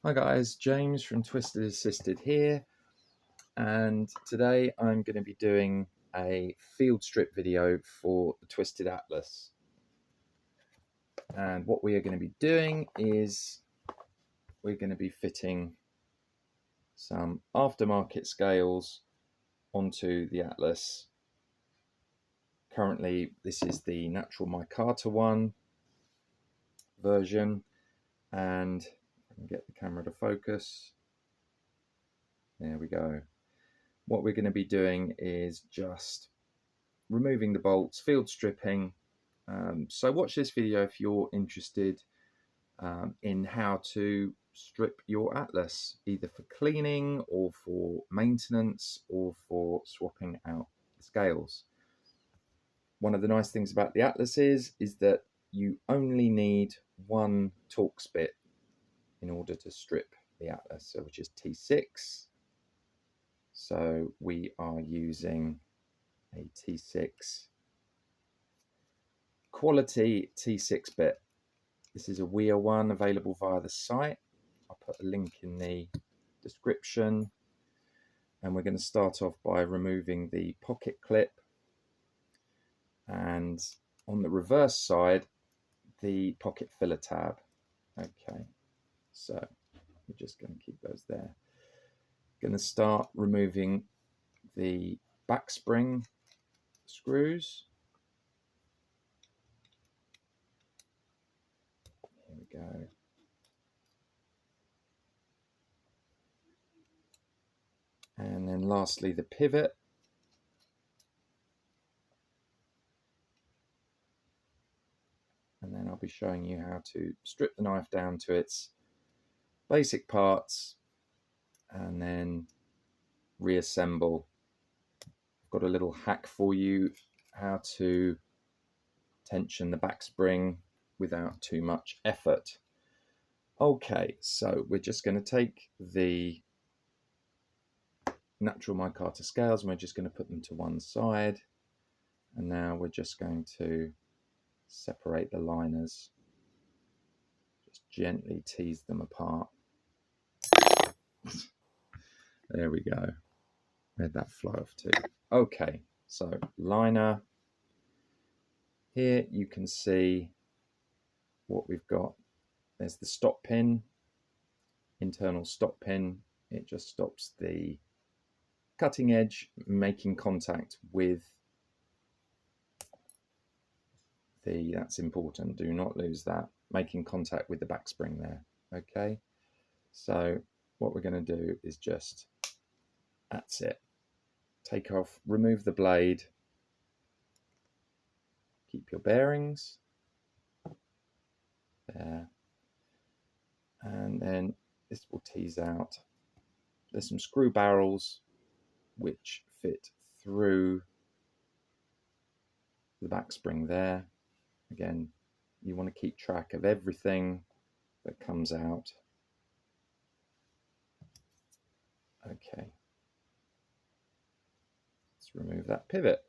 Hi guys, James from Twisted Assisted here, and today I'm going to be doing a field strip video for the Twisted Atlas. And what we are going to be doing is we're going to be fitting some aftermarket scales onto the Atlas. Currently this is the natural micarta one version, and I can get the camera to focus. There we go. What we're going to be doing is just removing the bolts, field stripping. So watch this video if you're interested in how to strip your Atlas, either for cleaning or for maintenance or for swapping out the scales. One of the nice things about the Atlas is that you only need one torx bit in order to strip the Atlas, which is T6. So we are using a T6 quality T6 bit. This is a WEA one available via the site. I'll put a link in the description. And we're going to start off by removing the pocket clip, and on the reverse side the pocket filler tab. Okay, so we're just going to keep those there. Going to start removing the back spring screws. Here we go. And then lastly the pivot. And then I'll be showing you how to strip the knife down to its basic parts and then reassemble. I've got a little hack for you how to tension the back spring without too much effort. Okay, so we're just going to take the natural micarta scales and we're just going to put them to one side, and now we're just going to separate the liners, just gently tease them apart. There we go. Where'd that fly off to? Okay, so liner. Here you can see what we've got. There's the stop pin, internal stop pin. It just stops the cutting edge making contact with the, that's important, do not lose that, making contact with the back spring there. Okay, so what we're going to do is just, that's it, take off, remove the blade, keep your bearings there, and then this will tease out. There's some screw barrels which fit through the back spring there. Again, you want to keep track of everything that comes out. Okay, let's remove that pivot.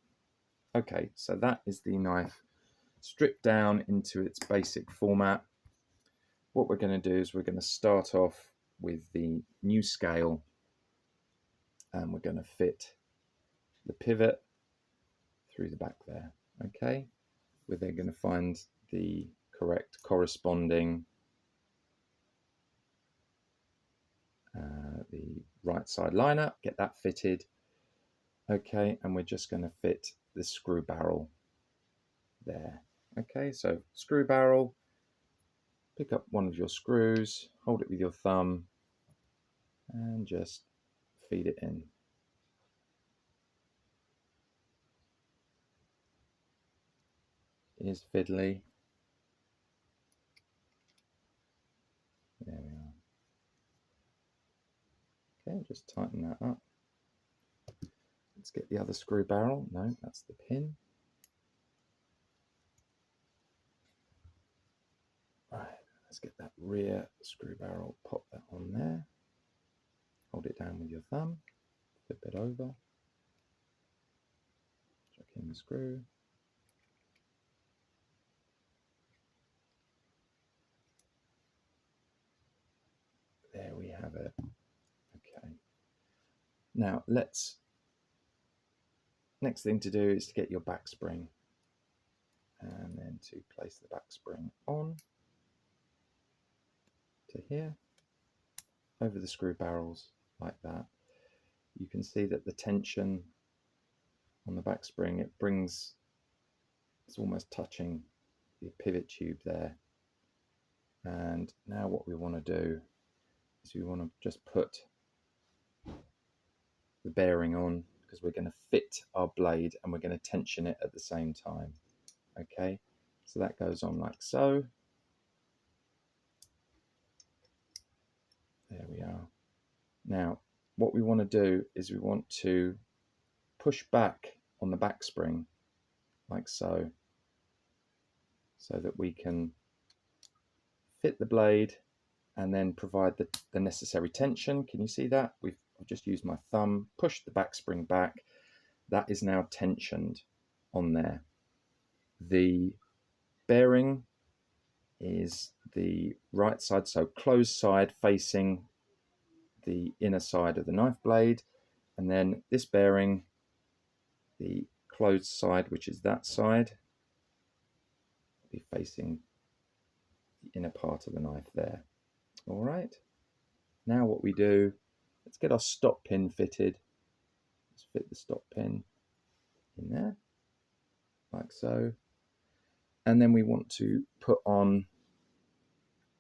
Okay, so that is the knife stripped down into its basic format. What we're going to do is we're going to start off with the new scale, and we're going to fit the pivot through the back there. Okay, we're then going to find the correct corresponding the right side liner, get that fitted. Okay, and we're just going to fit the screw barrel there. Okay, so screw barrel, pick up one of your screws, hold it with your thumb and just feed it in. It is fiddly. There we are. Okay, just tighten that up. Let's get the other screw barrel. No, that's the pin. Right, let's get that rear screw barrel, pop that on there. Hold it down with your thumb, flip it over, chuck in the screw. There have it. Okay. Now next thing to do is to get your back spring, and then to place the back spring on to here, over the screw barrels like that. You can see that the tension on the back spring, it's almost touching the pivot tube there. And now what we want to do is we want to just put the bearing on, because we're going to fit our blade and we're going to tension it at the same time. Okay, so that goes on like so. There we are. Now what we want to do is we want to push back on the back spring like so, so that we can fit the blade and then provide the necessary tension. Can you see that? I've just used my thumb, pushed the back spring back. That is now tensioned on there. The bearing is the right side, so closed side facing the inner side of the knife blade, and then this bearing, the closed side, which is that side, be facing the inner part of the knife there. All right, now what we do, let's get our stop pin fitted. Let's fit the stop pin in there like so, and then we want to put on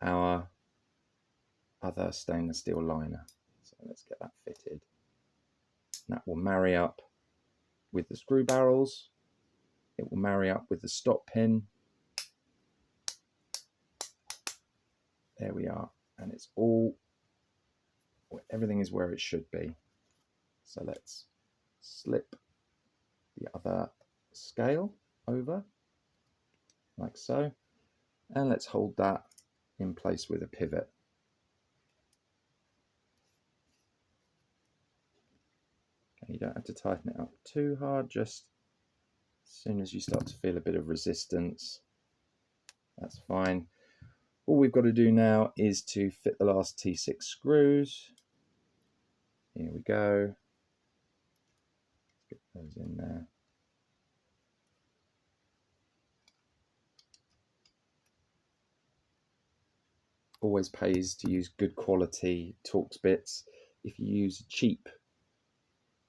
our other stainless steel liner. So let's get that fitted. That will marry up with the screw barrels. It will marry up with the stop pin. There we are, and it's everything is where it should be. So let's slip the other scale over like so, and let's hold that in place with a pivot. Okay, you don't have to tighten it up too hard, just as soon as you start to feel a bit of resistance, that's fine. All we've got to do now is to fit the last T6 screws. Here we go. Let's get those in there. Always pays to use good quality Torx bits. If you use cheap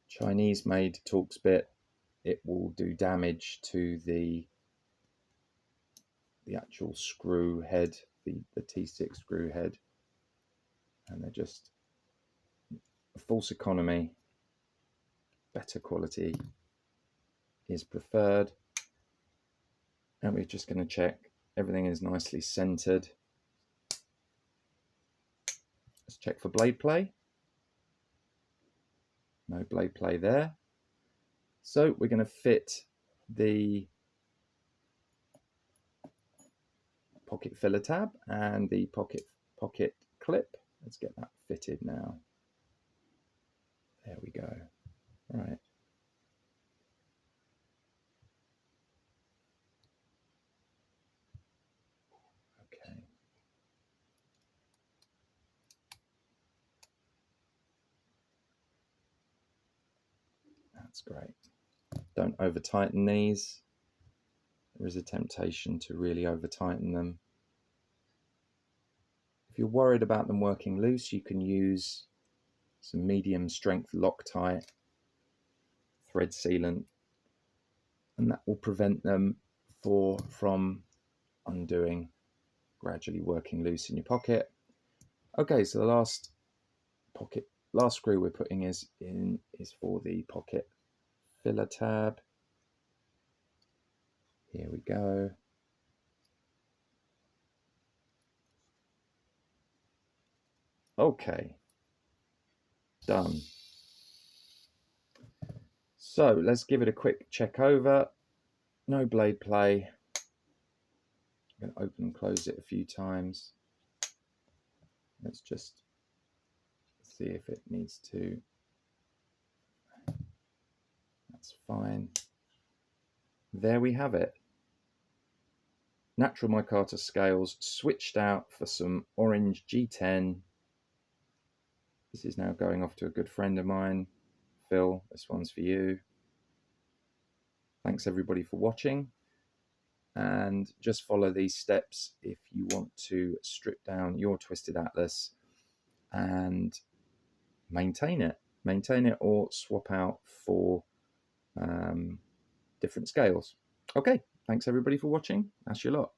Chinese made Torx bit, it will do damage to the actual screw head, the T6 screw head, and they're just a false economy. Better quality is preferred. And we're just going to check everything is nicely centered. Let's check for blade play. No blade play there. So we're going to fit the pocket filler tab and the pocket clip. Let's get that fitted now. There we go. Right. Okay. That's great. Don't over tighten these. There is a temptation to really over tighten them. If you're worried about them working loose, you can use some medium strength Loctite thread sealant, and that will prevent them from undoing, gradually working loose in your pocket. Okay, so the last screw we're putting is for the pocket filler tab. Here we go. Okay, done. So let's give it a quick check over. No blade play. I'm going to open and close it a few times. Let's just see if it needs to. That's fine. There we have it. Natural micarta scales switched out for some orange G10 This is now going off to a good friend of mine, Phil. This one's for you. Thanks everybody for watching, and just follow these steps if you want to strip down your Twisted Atlas and maintain it or swap out for different scales. Okay, thanks everybody for watching. That's your lot.